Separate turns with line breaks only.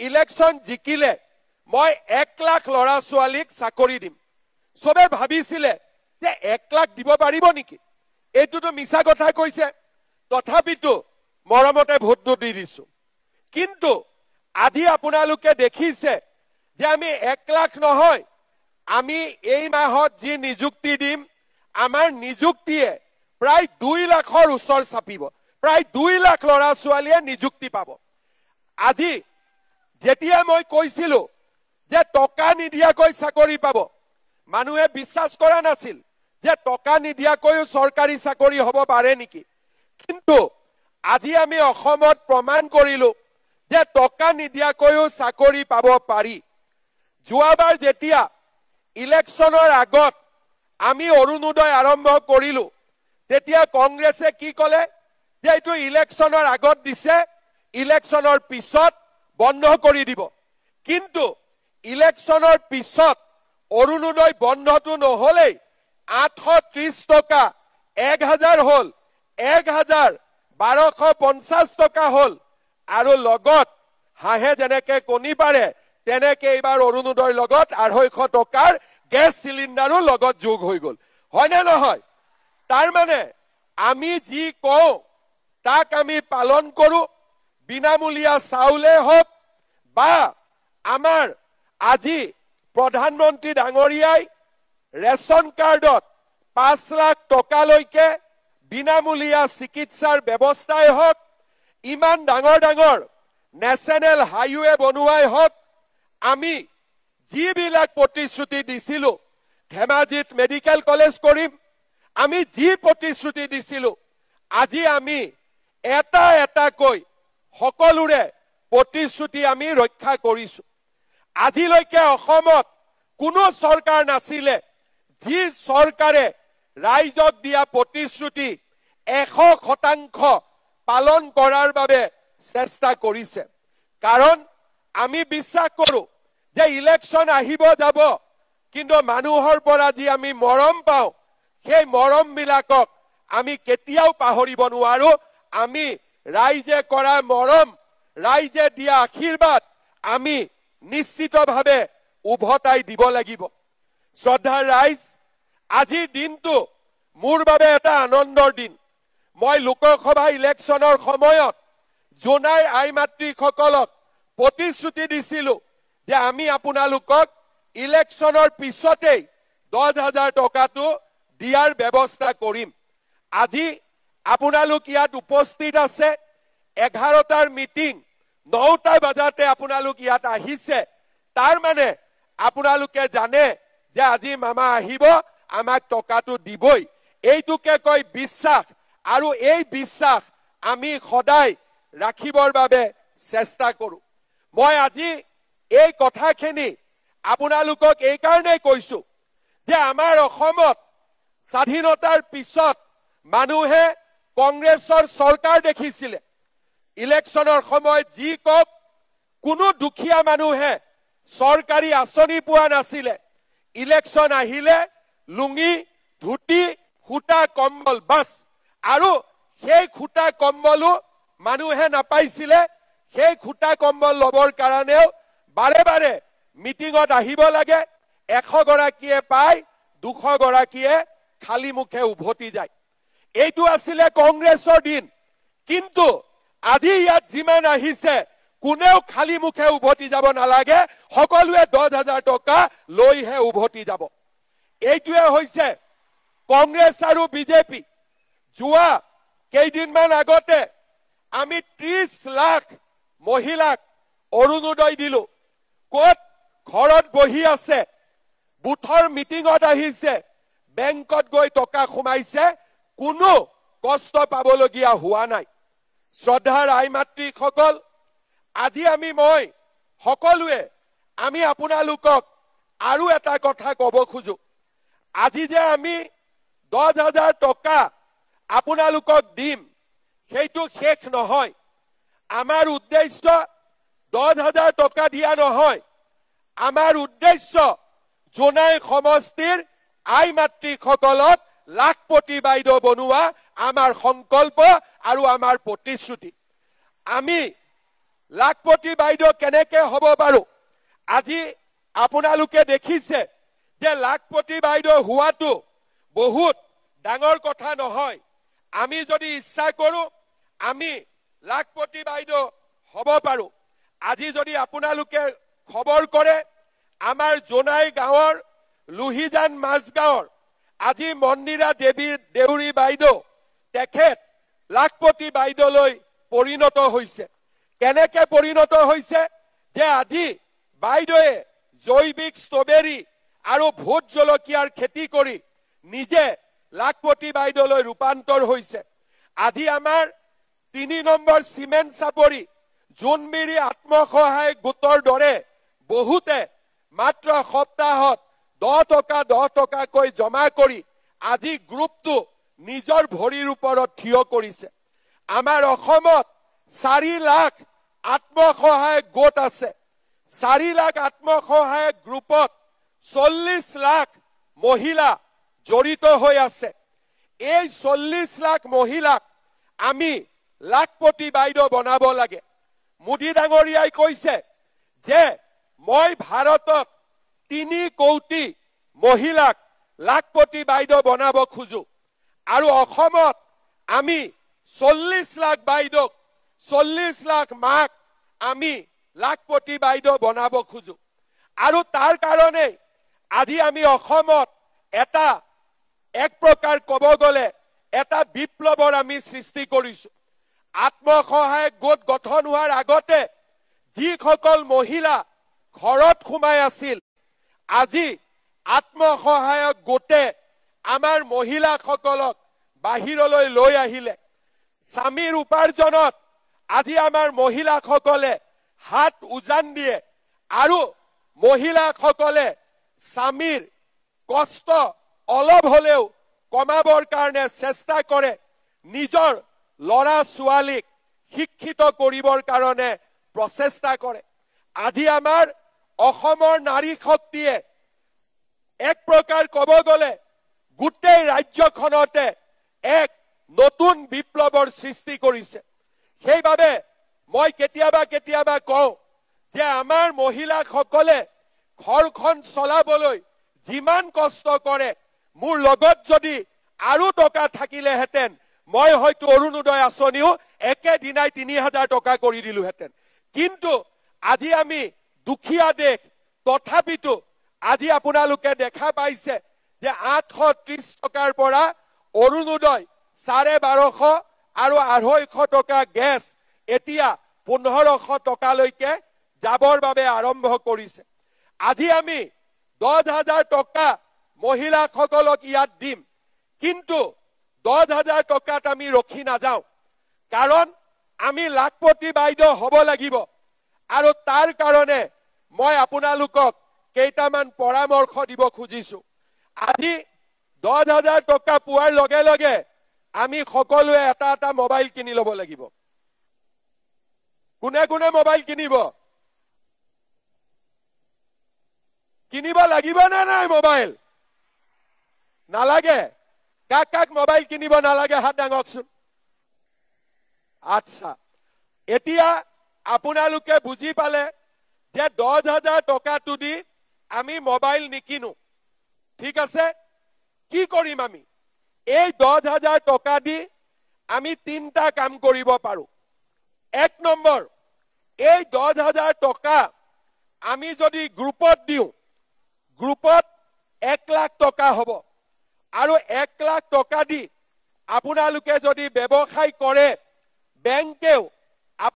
election জিকিলে মই 1 লাখ লৰা ছোৱালীক চাকৰি দিম সবে ভাবিছিলে যে 1 লাখ দিব পাৰিব নেকি এইটোতো মিছা কথা কৈছে তথাপিতো মৰমতে ভোটটো দি দিছো কিন্তু আজি আপোনালোকে দেখিছে যে আমি 1 লাখ নহয় আমি এই মাহত যি নিযুক্তি দিম আমাৰ নিযুক্তিয়ে প্ৰায় 2 লাখৰ ওচৰ চাপিব প্ৰায় 2 লাখ লৰা ছোৱালীয়ে নিযুক্তি পাব আজি যেতিয়া মই কৈছিলো যে টকা নিদিয়াকৈ চাকৰি পাব মানুহে বিশ্বাস কৰা নাছিল যে টকা নিদিয়াকৈ চৰকাৰী চাকৰি হ'ব পাৰে নেকি কিন্তু আজি আমি অসমত প্ৰমাণ কৰিলো যে টকা নিদিয়াকৈ চাকৰি পাব পাৰি যোৱাবাৰ যেতিয়া ইলেকশনৰ আগত আমি অৰুণোদয় আৰম্ভ কৰিলো তেতিয়া কংগ্ৰেছে কি ক'লে যে এইটো ইলেকশনৰ আগত দিছে ইলেকশনৰ পিছত বন্ধ কৰি দিব কিন্তু ইলেকশনৰ পিছত অৰুণোদয় বন্ধটো নহলেই 830 টকা 1000 হল 1250 টকা হল আৰু লগত হাঁহে যেনেকে কণী পাৰে তেনেকে এইবাৰ অৰুণোদয়ৰ লগত 250 টকাৰ গ্যাস সিলিন্ডাৰো লগত যোগ হৈ গল হয়নে নহয় তাৰ মানে আমি যি কওঁ তাক আমি পালন কৰো বিনামূলীয়া চাউলে হওক বা আমাৰ আজি প্ৰধানমন্ত্ৰী ডাঙৰীয়াই ৰেশন কাৰ্ডত 5 লাখ টকালৈকে বিনামূলীয়া চিকিৎসাৰ ব্যৱস্থাই হওক ইমান ডাঙৰ ডাঙৰ নেশনেল হাইৱে বনোৱাই হওক আমি যিবিলাক প্ৰতিশ্ৰুতি দিছিলো ধেমাজিত মেডিকেল কলেজ কৰিম আমি যি প্ৰতিশ্ৰুতি দিছিলো আজি আমি এটা এটাকৈ সকলোৰে প্ৰতিশ্ৰুতি আমি ৰক্ষা কৰিছো আজিলৈকে অসমত কোনো চৰকাৰ নাছিলে যি চৰকাৰে ৰাইজক দিয়া প্ৰতিশ্ৰুতি 100% পালন কৰাৰ বাবে চেষ্টা কৰিছে কাৰণ আমি বিশ্বাস কৰো যে ইলেকশন আহিব যাব কিন্তু মানুহৰ পৰা যি আমি মৰম পাওঁ সেই মৰম বিলাকক আমি কেতিয়াও পাহৰিব নোৱাৰো আমি ৰাইজে কৰা মৰম ৰাইজে দিয়া আশীৰ্বাদ আমি নিশ্চিতভাৱে উভতাই দিব লাগিব শ্ৰদ্ধাৰ ৰাইজ আজিৰ দিনটো মোৰ বাবে এটা আনন্দৰ দিন মই লোকসভা ইলেকশনৰ সময়ত জোনাই আই মাতৃসকলক প্ৰতিশ্ৰুতি দিছিলো যে আমি আপোনালোকক ইলেকশনৰ পিছতেই 10,000 টকাটো দিয়াৰ ব্যৱস্থা কৰিম আজি আপোনালোক ইয়াত উপস্থিত আছে 11টাৰ মিটিং 9টা বজাতে আপোনালোক ইয়াত আহিছে তাৰ মানে আপোনালোকে জানে যে আজি মামা আহিব আমাক টকাটো দিবই এইটোকে কয় বিশ্বাস আৰু এই বিশ্বাস আমি সদায় ৰাখিবৰ বাবে চেষ্টা কৰো মই আজি এই কথাখিনি আপোনালোকক এই কাৰণে কৈছো যে আমাৰ অসমত স্বাধীনতাৰ পিছত মানুহে কংগ্ৰেছৰ চৰকাৰ দেখিছিলে ইলেকশনৰ সময়ত যি কক কোনো দুখীয়া মানুহে চৰকাৰী আঁচনি পোৱা নাছিলে ইলেকশন আহিলে লুঙি ধুতি খুটা কম্বল বাস আৰু সেই খুটা কম্বলো মানুহে নাপাইছিলে সেই খুটা কম্বল লবৰ কাৰণেও বাৰে বাৰে মিটিঙত আহিব লাগে 100 গৰাকীয়ে পায় 200 গৰাকীয়ে খালি মুখে উভতি যায় এইটো আছিলে কংগ্ৰেছৰ দিন কিন্তু আজি ইয়াত যিমান আহিছে কোনেও খালি মুখে উভতি যাব নালাগে সকলোৱে 10,000 টকা লৈহে উভতি যাব এইটোৱে হৈছে কংগ্ৰেছ আৰু বিজেপি যোৱা কেইদিনমান আগতে আমি 30 লাখ মহিলাক অৰুণোদয় দিলো কত ঘৰত বহি আছে বুথৰ মিটিঙত আহিছে বেংকত গৈ টকা খুমাইছে কোনো কষ্ট পাবলগীয়া হোৱা নাই শ্ৰদ্ধাৰ আই মাতৃসকল আজি মই সকলোৱে আমি আপোনালোকক আৰু এটা কথা ক'ব খোজো আজি যে আমি 10,000 টকা আপোনালোকক দিম সেইটো শেষ নহয় আমাৰ উদ্দেশ্য 10,000 টকা দিয়া নহয় আমাৰ উদ্দেশ্য জোনাই সমষ্টিৰ আই মাতৃসকলক লাখপতি বাইদেউ বনোৱা আমাৰ সংকল্প আৰু আমাৰ প্ৰতিশ্ৰুতি আমি লাখপতি বাইদেউ কেনেকে হব পাৰো আজি আপোনালোকে দেখিছে যে লাখপতি বাইদেউ হোৱাটো বহুত ডাঙৰ কথা নহয় আমি যদি ইচ্ছা কৰো আমি লাখপতি বাইদেউ হব পাৰো আজি যদি আপোনালোকে খবৰ কৰে আমাৰ জোনাই গাঁৱৰ লুহিজান মাছগাঁৱৰ আজি মন্দিৰা দেউৰী বাইদেউ তেখেত লাখপতি বাইদেউলৈ পৰিণত হৈছে কেনেকে পৰিণত হৈছে যে আজি বাইদেৱে জৈৱিক ষ্ট্ৰবেৰী আৰু ভোট জলকীয়াৰ খেতি কৰি নিজে লাখপতি বাইদেউলৈ ৰূপান্তৰ হৈছে আজি আমাৰ 3 নম্বৰ সিমেন্ট চাপৰি জোনবিৰি আত্মসহায়ক গোটৰ দৰে বহুতে মাত্ৰ সপ্তাহত 10 টকাকৈ জমা কৰি আজি গ্ৰুপটো নিজৰ ভৰিৰ ওপৰত থিয় কৰিছে আমাৰ অসমত 4 লাখ আত্মসহায়ক গোট আছে 4 লাখ আত্মসহায়ক গ্ৰুপত 40 লাখ মহিলা জড়িত হৈ আছে এই 40 লাখ মহিলাক আমি লাখপতি বাইদেউ বনাব লাগে মোদী ডাঙৰীয়াই কৈছে যে মই ভাৰতত 3 কোটি মহিলাক লাখপতি বাইদেউ বনাব খুজো আৰু অসমত আমি 40 লাখ বাইদেউ 40 লাখ মাক আমি লাখপতি বাইদেউ বনাব খুজো আৰু তাৰ কাৰণে আজি আমি অসমত এটা এক প্ৰকাৰ কব গলে এটা বিপ্লৱৰ আমি সৃষ্টি কৰিছো আত্মসহায়ক গোট গঠন হোৱাৰ আগতে যিসকল মহিলা ঘৰত সোমাই আছিল আজি আত্মসহায়ক গোটে আমাৰ মহিলাসকলক বাহিৰলৈ লৈ আহিলে স্বামীৰ উপাৰ্জনত আজি আমাৰ মহিলাসকলে হাত উজান দিয়ে আৰু মহিলাসকলে স্বামীৰ কষ্ট অলপ হলেও কমাবৰ কাৰণে চেষ্টা কৰে নিজৰ লৰা ছোৱালীক শিক্ষিত কৰিবৰ কাৰণে প্ৰচেষ্টা কৰে আজি আমাৰ অসমৰ নাৰী শক্তিয়ে এক প্ৰকাৰ কব গলে গোটেই ৰাজ্যখনতে এক নতুন বিপ্লৱৰ সৃষ্টি কৰিছে সেইবাবে মই কেতিয়াবা কওঁ যে আমাৰ মহিলাসকলে ঘৰখন চলাবলৈ যিমান কষ্ট কৰে মোৰ লগত যদি আৰু টকা থাকিলেহেঁতেন মই হয়তো অৰুণোদয় আঁচনিও একেদিনাই 3000 টকা কৰি দিলোহেঁতেন কিন্তু আজি আমি দুখীয়া দেশ তথাপিতো আজি আপোনালোকে দেখা পাইছে যে 830 টকাৰ পৰা অৰুণোদয় 1250 আৰু 250 টকা গেছ এতিয়া 1500 টকালৈকে যাবৰ বাবে আৰম্ভ কৰিছে আজি আমি 10,000 টকা মহিলাসকলক ইয়াত দিম কিন্তু 10,000 টকাত আমি ৰখি নাযাওঁ কাৰণ আমি লাখপতি বাইদেউ হ'ব লাগিব আৰু তাৰ কাৰণে মই আপোনালোকক কেইটামান পৰামৰ্শ দিব খুজিছো আজি 10,000 টকা পোৱাৰ লগে লগে আমি সকলোৱে এটা মোবাইল কিনি ল'ব লাগিব কোনে কোনে মোবাইল কিনিব লাগিব না নাই মোবাইল নালাগে কাক মোবাইল কিনিব নালাগে হাত দাঙকচোন আচ্ছা এতিয়া আপোনালোকে বুজি পালে যে 10,000 টকাটো দি আমি মোবাইল নিকিনো ঠিক আছে কি কৰিম আমি এই 10,000 টকা দি আমি 3টা কাম কৰিব পাৰো এক নম্বৰ এই 10,000 টকা আমি যদি গ্ৰুপত দিওঁ গ্ৰুপত 1 লাখ টকা হ'ব আৰু 1 লাখ টকা দি আপোনালোকে যদি ব্যৱসায় কৰে বেংকেও